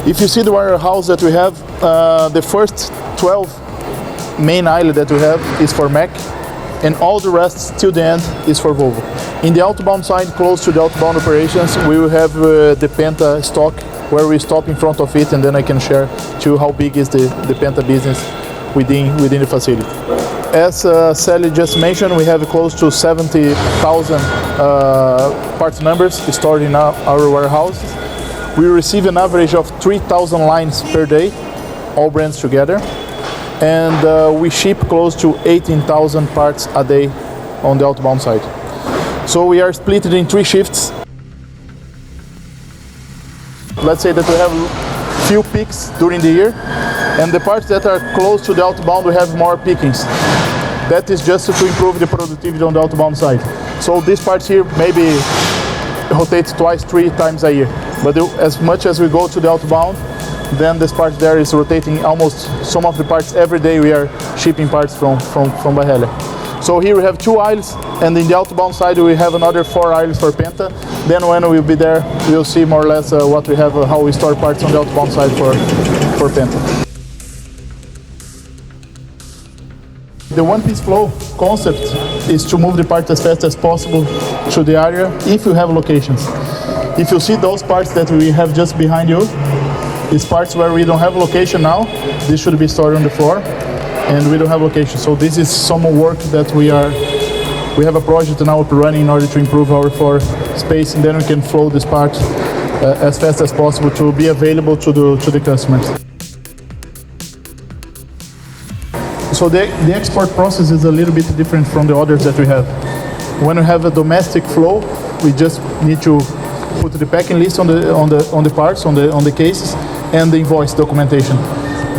If you see the warehouse that we have, the first 12 main aisle that we have is for Mack, and all the rest till the end is for Volvo. In the outbound side, close to the outbound operations, we will have the Penta stock, where we stop in front of it, and then I can share to you how big is the Penta business within the facility. As Sally just mentioned, we have close to 70,000 parts numbers stored in our warehouses. We receive an average of 3,000 lines per day, all brands together. And we ship close to 18,000 parts a day on the outbound side. So we are split in 3 shifts. Let's say that we have few peaks during the year, and the parts that are close to the outbound, we have more pickings. That is just to improve the productivity on the outbound side. So these parts here maybe rotate twice, 3 times a year. But as much as we go to the outbound, then this part there is rotating almost some of the parts every day. We are shipping parts from Byhalia. So here we have 2 aisles, and in the outbound side we have another 4 aisles for Penta. Then when we'll be there, we'll see more or less what we have, how we store parts on the outbound side for Penta. The one-piece flow concept is to move the part as fast as possible through the area if you have locations. If you see those parts that we have just behind you, it's parts where we don't have location now. This should be stored on the floor, and we don't have location. So this is some work that we have a project now running in order to improve our floor space, and then we can flow this part as fast as possible to be available to the customers. So the export process is a little bit different from the others that we have. When we have a domestic flow, we just need to put the packing list on the parts, on the cases, and the invoice documentation.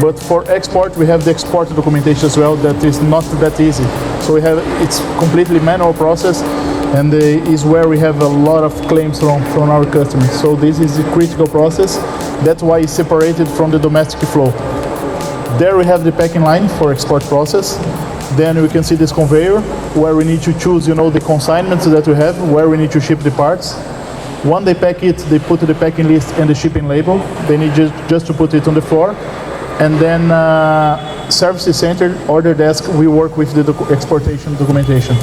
But for export, we have the export documentation as well. That is not that easy. So it's completely manual process, and is where we have a lot of claims from our customers. So this is a critical process. That's why it's separated from the domestic flow. There we have the packing line for export process. Then we can see this conveyor where we need to choose, the consignments that we have, where we need to ship the parts. When they pack it, they put the packing list and the shipping label. They need just to put it on the floor. And then services center, order desk, we work with the exportation documentation.